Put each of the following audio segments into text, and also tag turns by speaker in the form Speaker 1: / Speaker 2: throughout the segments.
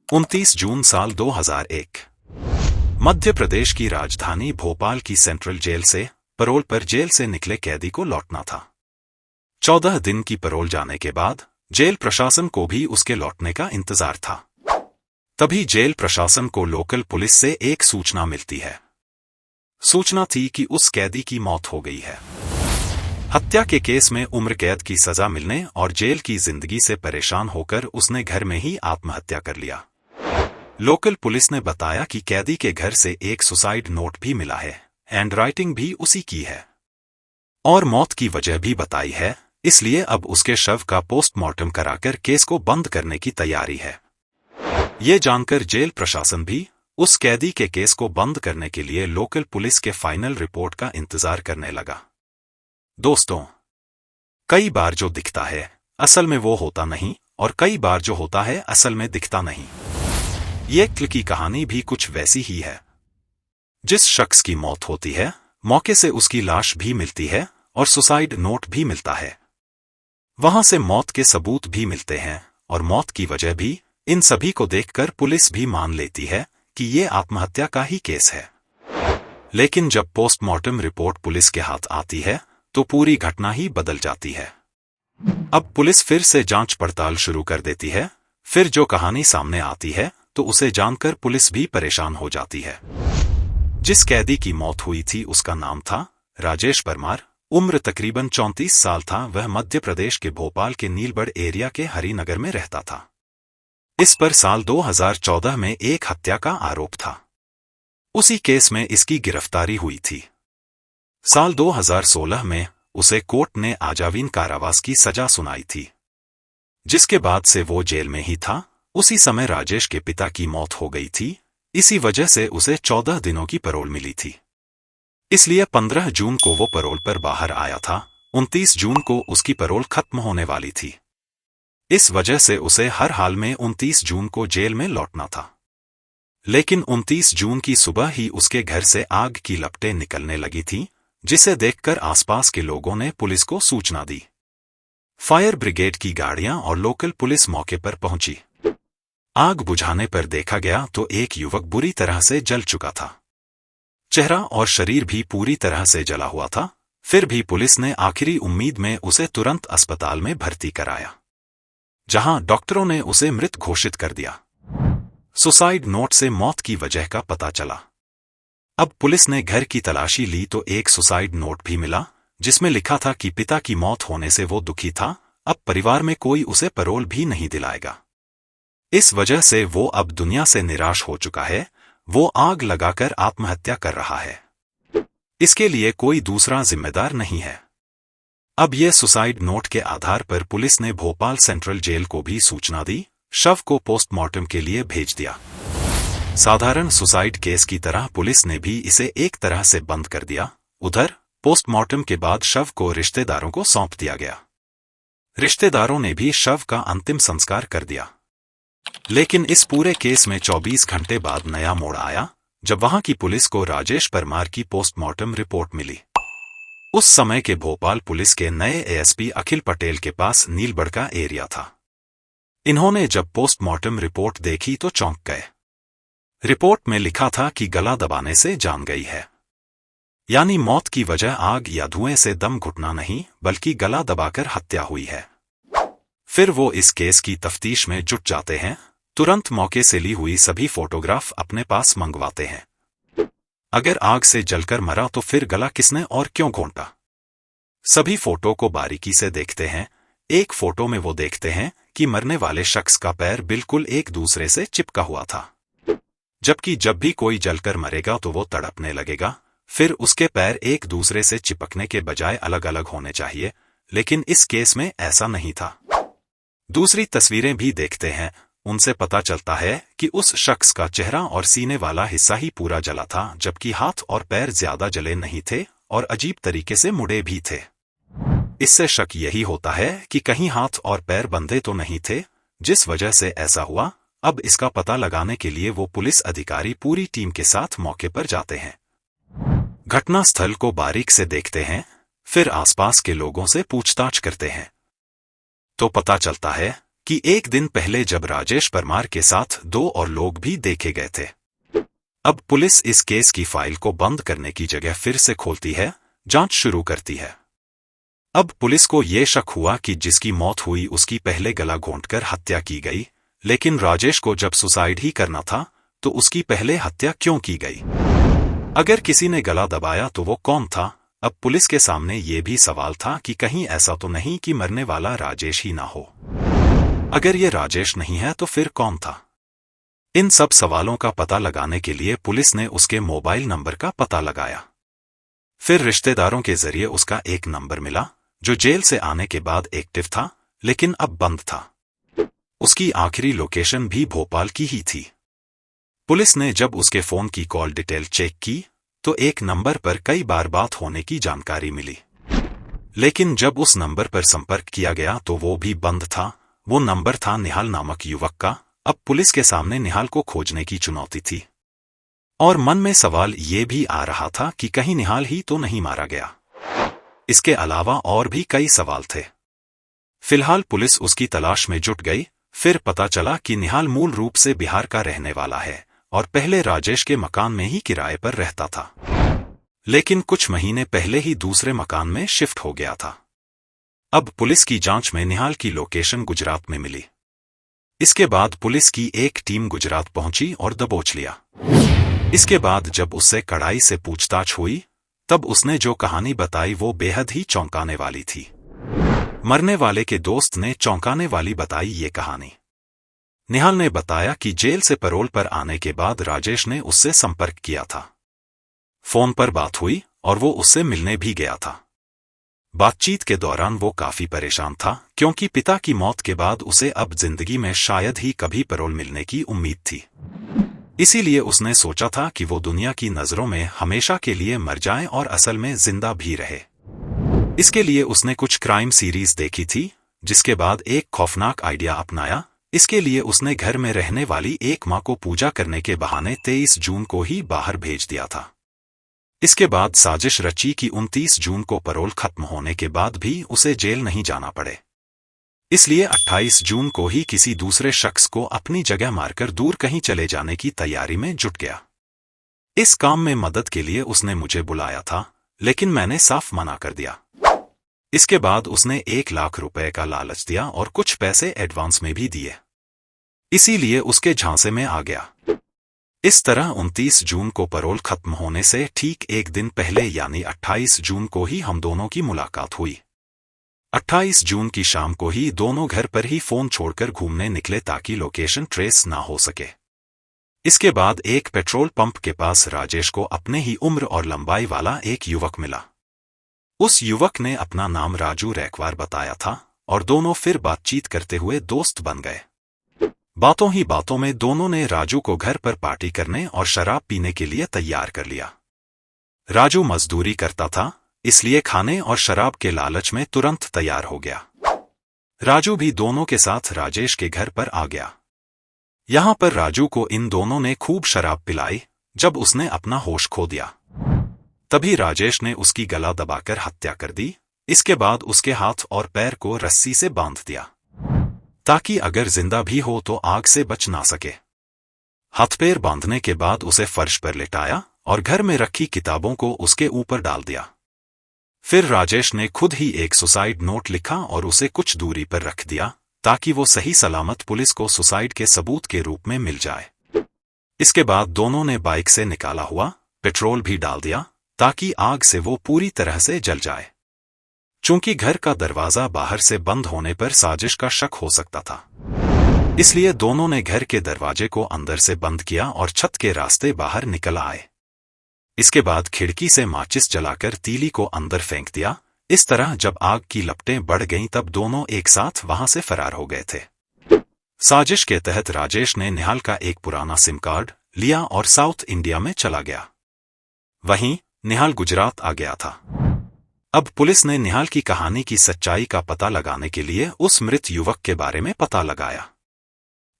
Speaker 1: 29 जून साल 2001। मध्य प्रदेश की राजधानी भोपाल की सेंट्रल जेल से पैरोल पर जेल से निकले कैदी को लौटना था। 14 दिन की पैरोल जाने के बाद जेल प्रशासन को भी उसके लौटने का इंतजार था। तभी जेल प्रशासन को लोकल पुलिस से एक सूचना मिलती है। सूचना थी कि उस कैदी की मौत हो गई है। हत्या के केस में उम्र कैद की सजा मिलने और जेल की जिंदगी से परेशान होकर उसने घर में ही आत्महत्या कर लिया। लोकल पुलिस ने बताया कि कैदी के घर से एक सुसाइड नोट भी मिला है, हैंडराइटिंग भी उसी की है और मौत की वजह भी बताई है। इसलिए अब उसके शव का पोस्टमार्टम कराकर केस को बंद करने की तैयारी है। ये जानकर जेल प्रशासन भी उस कैदी के केस को बंद करने के लिए लोकल पुलिस के फाइनल रिपोर्ट का इंतजार करने लगा। दोस्तों, कई बार जो दिखता है असल में वो होता नहीं, और कई बार जो होता है असल में दिखता नहीं। ये की कहानी भी कुछ वैसी ही है। जिस शख्स की मौत होती है, मौके से उसकी लाश भी मिलती है और सुसाइड नोट भी मिलता है। वहां से मौत के सबूत भी मिलते हैं और मौत की वजह भी। इन सभी को देखकर पुलिस भी मान लेती है कि ये आत्महत्या का ही केस है। लेकिन जब पोस्टमार्टम रिपोर्ट पुलिस के हाथ आती है तो पूरी घटना ही बदल जाती है। अब पुलिस फिर से जांच पड़ताल शुरू कर देती है। फिर जो कहानी सामने आती है तो उसे जानकर पुलिस भी परेशान हो जाती है। जिस कैदी की मौत हुई थी उसका नाम था राजेश परमार। उम्र तकरीबन 34 साल था। वह मध्य प्रदेश के भोपाल के नीलबढ़ एरिया के हरिनगर में रहता था। इस पर साल 2014 में एक हत्या का आरोप था। उसी केस में इसकी गिरफ्तारी हुई थी। साल 2016 में उसे कोर्ट ने आजीवन कारावास की सजा सुनाई थी, जिसके बाद से वो जेल में ही था। उसी समय राजेश के पिता की मौत हो गई थी। इसी वजह से उसे 14 दिनों की पैरोल मिली थी। इसलिए 15 जून को वो पैरोल पर बाहर आया था। 29 जून को उसकी पैरोल खत्म होने वाली थी। इस वजह से उसे हर हाल में 29 जून को जेल में लौटना था। लेकिन 29 जून की सुबह ही उसके घर से आग की लपटें निकलने लगी थी, जिसे देखकर आसपास के लोगों ने पुलिस को सूचना दी। फायर ब्रिगेड की गाड़ियां और लोकल पुलिस मौके पर पहुंची। आग बुझाने पर देखा गया तो एक युवक बुरी तरह से जल चुका था। चेहरा और शरीर भी पूरी तरह से जला हुआ था। फिर भी पुलिस ने आखिरी उम्मीद में उसे तुरंत अस्पताल में भर्ती कराया, जहां डॉक्टरों ने उसे मृत घोषित कर दिया। सुसाइड नोट से मौत की वजह का पता चला। अब पुलिस ने घर की तलाशी ली तो एक सुसाइड नोट भी मिला, जिसमें लिखा था कि पिता की मौत होने से वो दुखी था। अब परिवार में कोई उसे पैरोल भी नहीं दिलाएगा। इस वजह से वो अब दुनिया से निराश हो चुका है। वो आग लगाकर आत्महत्या कर रहा है। इसके लिए कोई दूसरा जिम्मेदार नहीं है। अब ये सुसाइड नोट के आधार पर पुलिस ने भोपाल सेंट्रल जेल को भी सूचना दी। शव को पोस्टमार्टम के लिए भेज दिया। साधारण सुसाइड केस की तरह पुलिस ने भी इसे एक तरह से बंद कर दिया। उधर पोस्टमार्टम के बाद शव को रिश्तेदारों को सौंप दिया गया। रिश्तेदारों ने भी शव का अंतिम संस्कार कर दिया। लेकिन इस पूरे केस में 24 घंटे बाद नया मोड़ आया, जब वहां की पुलिस को राजेश परमार की पोस्टमार्टम रिपोर्ट मिली। उस समय के भोपाल पुलिस के नए एएसपी अखिल पटेल के पास नीलबढ़ का एरिया था। इन्होंने जब पोस्टमार्टम रिपोर्ट देखी तो चौंक गए। रिपोर्ट में लिखा था कि गला दबाने से जान गई है, यानी मौत की वजह आग या धुएं से दम घुटना नहीं, बल्कि गला दबाकर हत्या हुई है। फिर वो इस केस की तफ्तीश में जुट जाते हैं। तुरंत मौके से ली हुई सभी फोटोग्राफ अपने पास मंगवाते हैं। अगर आग से जलकर मरा तो फिर गला किसने और क्यों घोंटा? सभी फोटो को बारीकी से देखते हैं। एक फोटो में वो देखते हैं कि मरने वाले शख्स का पैर बिल्कुल एक दूसरे से चिपका हुआ था, जबकि जब भी कोई जलकर मरेगा तो वो तड़पने लगेगा। फिर उसके पैर एक दूसरे से चिपकने के बजाय अलग अलग होने चाहिए, लेकिन इस केस में ऐसा नहीं था। दूसरी तस्वीरें भी देखते हैं। उनसे पता चलता है कि उस शख्स का चेहरा और सीने वाला हिस्सा ही पूरा जला था, जबकि हाथ और पैर ज्यादा जले नहीं थे और अजीब तरीके से मुड़े भी थे। इससे शक यही होता है कि कहीं हाथ और पैर बंधे तो नहीं थे, जिस वजह से ऐसा हुआ। अब इसका पता लगाने के लिए वो पुलिस अधिकारी पूरी टीम के साथ मौके पर जाते हैं। घटना स्थल को बारीक से देखते हैं। फिर आसपास के लोगों से पूछताछ करते हैं तो पता चलता है कि एक दिन पहले जब राजेश परमार के साथ 2 और लोग भी देखे गए थे। अब पुलिस इस केस की फाइल को बंद करने की जगह फिर से खोलती है, जांच शुरू करती है। अब पुलिस को ये शक हुआ कि जिसकी मौत हुई उसकी पहले गला घोंटकर हत्या की गई, लेकिन राजेश को जब सुसाइड ही करना था तो उसकी पहले हत्या क्यों की गई? अगर किसी ने गला दबाया तो वो कौन था? अब पुलिस के सामने ये भी सवाल था कि कहीं ऐसा तो नहीं कि मरने वाला राजेश ही ना हो। अगर ये राजेश नहीं है तो फिर कौन था? इन सब सवालों का पता लगाने के लिए पुलिस ने उसके मोबाइल नंबर का पता लगाया। फिर रिश्तेदारों के जरिए उसका एक नंबर मिला जो जेल से आने के बाद एक्टिव था, लेकिन अब बंद था। उसकी आखिरी लोकेशन भी भोपाल की ही थी। पुलिस ने जब उसके फोन की कॉल डिटेल चेक की तो एक नंबर पर कई बार बात होने की जानकारी मिली, लेकिन जब उस नंबर पर संपर्क किया गया तो वो भी बंद था। वो नंबर था निहाल नामक युवक का। अब पुलिस के सामने निहाल को खोजने की चुनौती थी, और मन में सवाल ये भी आ रहा था कि कहीं निहाल ही तो नहीं मारा गया। इसके अलावा और भी कई सवाल थे। फिलहाल पुलिस उसकी तलाश में जुट गई। फिर पता चला कि निहाल मूल रूप से बिहार का रहने वाला है और पहले राजेश के मकान में ही किराए पर रहता था, लेकिन कुछ महीने पहले ही दूसरे मकान में शिफ्ट हो गया था। अब पुलिस की जांच में निहाल की लोकेशन गुजरात में मिली। इसके बाद पुलिस की एक टीम गुजरात पहुंची और दबोच लिया। इसके बाद जब उससे कड़ाई से पूछताछ हुई तब उसने जो कहानी बताई वो बेहद ही चौंकाने वाली थी। मरने वाले के दोस्त ने चौंकाने वाली बताई ये कहानी। निहाल ने बताया कि जेल से पैरोल पर आने के बाद राजेश ने उससे संपर्क किया था। फोन पर बात हुई और वो उससे मिलने भी गया था। बातचीत के दौरान वो काफी परेशान था, क्योंकि पिता की मौत के बाद उसे अब जिंदगी में शायद ही कभी पैरोल मिलने की उम्मीद थी। इसीलिए उसने सोचा था कि वो दुनिया की नजरों में हमेशा के लिए मर जाए और असल में जिंदा भी रहे। इसके लिए उसने कुछ क्राइम सीरीज देखी थी, जिसके बाद एक खौफनाक आइडिया अपनाया। इसके लिए उसने घर में रहने वाली एक मां को पूजा करने के बहाने 23 जून को ही बाहर भेज दिया था। इसके बाद साजिश रची कि 29 जून को पैरोल खत्म होने के बाद भी उसे जेल नहीं जाना पड़े। इसलिए 28 जून को ही किसी दूसरे शख्स को अपनी जगह मारकर दूर कहीं चले जाने की तैयारी में जुट गया। इस काम में मदद के लिए उसने मुझे बुलाया था, लेकिन मैंने साफ मना कर दिया। इसके बाद उसने 1 लाख रुपए का लालच दिया और कुछ पैसे एडवांस में भी दिए। इसीलिए उसके झांसे में आ गया। इस तरह 29 जून को पैरोल खत्म होने से ठीक एक दिन पहले यानी 28 जून को ही हम दोनों की मुलाकात हुई। 28 जून की शाम को ही दोनों घर पर ही फोन छोड़कर घूमने निकले ताकि लोकेशन ट्रेस ना हो सके। इसके बाद एक पेट्रोल पंप के पास राजेश को अपने ही उम्र और लंबाई वाला एक युवक मिला। उस युवक ने अपना नाम राजू रैकवार बताया था और दोनों फिर बातचीत करते हुए दोस्त बन गए। बातों ही बातों में दोनों ने राजू को घर पर पार्टी करने और शराब पीने के लिए तैयार कर लिया। राजू मजदूरी करता था, इसलिए खाने और शराब के लालच में तुरंत तैयार हो गया। राजू भी दोनों के साथ राजेश के घर पर आ गया। यहां पर राजू को इन दोनों ने खूब शराब पिलाई। जब उसने अपना होश खो दिया तभी राजेश ने उसकी गला दबाकर हत्या कर दी। इसके बाद उसके हाथ और पैर को रस्सी से बांध दिया ताकि अगर जिंदा भी हो तो आग से बच ना सके। हाथ पैर बांधने के बाद उसे फर्श पर लिटाया और घर में रखी किताबों को उसके ऊपर डाल दिया। फिर राजेश ने खुद ही एक सुसाइड नोट लिखा और उसे कुछ दूरी पर रख दिया ताकि वो सही सलामत पुलिस को सुसाइड के सबूत के रूप में मिल जाए। इसके बाद दोनों ने बाइक से निकाला हुआ पेट्रोल भी डाल दिया ताकि आग से वो पूरी तरह से जल जाए। चूंकि घर का दरवाजा बाहर से बंद होने पर साजिश का शक हो सकता था, इसलिए दोनों ने घर के दरवाजे को अंदर से बंद किया और छत के रास्ते बाहर निकल आए। इसके बाद खिड़की से माचिस जलाकर तीली को अंदर फेंक दिया। इस तरह जब आग की लपटें बढ़ गईं तब दोनों एक साथ वहां से फरार हो गए थे। साजिश के तहत राजेश ने निहाल का एक पुराना सिम कार्ड लिया और साउथ इंडिया में चला गया। वहीं निहाल गुजरात आ गया था। अब पुलिस ने निहाल की कहानी की सच्चाई का पता लगाने के लिए उस मृत युवक के बारे में पता लगाया।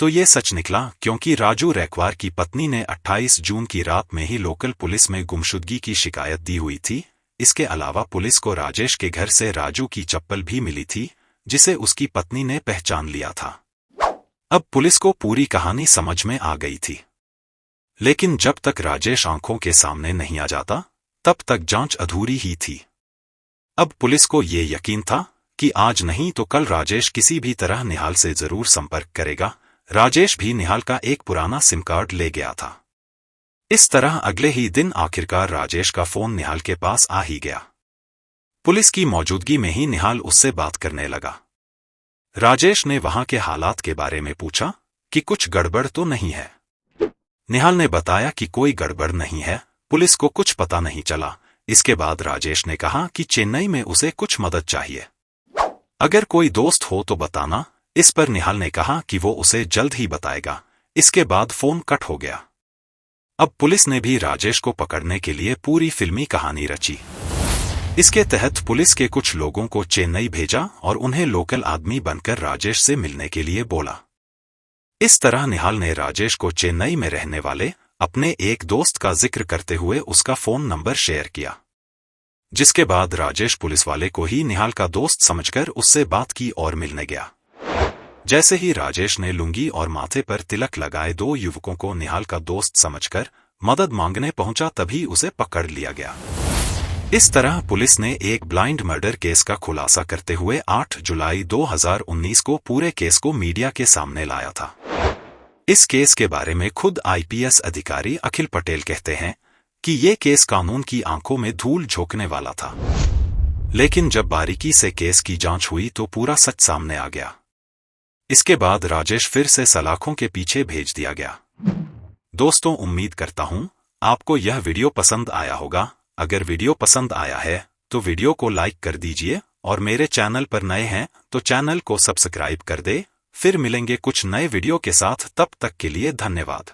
Speaker 1: तो ये सच निकला, क्योंकि राजू रैकवार की पत्नी ने 28 जून की रात में ही लोकल पुलिस में गुमशुदगी की शिकायत दी हुई थी। इसके अलावा पुलिस को राजेश के घर से राजू की चप्पल भी मिली थी, जिसे उसकी पत्नी ने पहचान लिया था। अब पुलिस को पूरी कहानी समझ में आ गई थी, लेकिन जब तक राजेश आंखों के सामने नहीं आ जाता तब तक जांच अधूरी ही थी। अब पुलिस को ये यकीन था कि आज नहीं तो कल राजेश किसी भी तरह निहाल से जरूर संपर्क करेगा। राजेश भी निहाल का एक पुराना सिम कार्ड ले गया था। इस तरह अगले ही दिन आखिरकार राजेश का फोन निहाल के पास आ ही गया। पुलिस की मौजूदगी में ही निहाल उससे बात करने लगा। राजेश ने वहां के हालात के बारे में पूछा कि कुछ गड़बड़ तो नहीं है। निहाल ने बताया कि कोई गड़बड़ नहीं है, पुलिस को कुछ पता नहीं चला। इसके बाद राजेश ने कहा कि चेन्नई में उसे कुछ मदद चाहिए, अगर कोई दोस्त हो तो बताना। इस पर निहाल ने कहा कि वो उसे जल्द ही बताएगा। इसके बाद फोन कट हो गया। अब पुलिस ने भी राजेश को पकड़ने के लिए पूरी फिल्मी कहानी रची। इसके तहत पुलिस के कुछ लोगों को चेन्नई भेजा और उन्हें लोकल आदमी बनकर राजेश से मिलने के लिए बोला। इस तरह निहाल ने राजेश को चेन्नई में रहने वाले अपने एक दोस्त का जिक्र करते हुए उसका फोन नंबर शेयर किया, जिसके बाद राजेश पुलिस वाले को ही निहाल का दोस्त समझकर उससे बात की और मिलने गया। जैसे ही राजेश ने लुंगी और माथे पर तिलक लगाए दो युवकों को निहाल का दोस्त समझकर मदद मांगने पहुंचा, तभी उसे पकड़ लिया गया। इस तरह पुलिस ने एक ब्लाइंड मर्डर केस का खुलासा करते हुए 8 जुलाई 2019 को पूरे केस को मीडिया के सामने लाया था। इस केस के बारे में खुद आईपीएस अधिकारी अखिल पटेल कहते हैं कि ये केस कानून की आंखों में धूल झोंकने वाला था, लेकिन जब बारीकी से केस की जांच हुई तो पूरा सच सामने आ गया। इसके बाद राजेश फिर से सलाखों के पीछे भेज दिया गया। दोस्तों, उम्मीद करता हूं आपको यह वीडियो पसंद आया होगा। अगर वीडियो पसंद आया है तो वीडियो को लाइक कर दीजिए और मेरे चैनल पर नए हैं तो चैनल को सब्सक्राइब कर दे। फिर मिलेंगे कुछ नए वीडियो के साथ, तब तक के लिए धन्यवाद।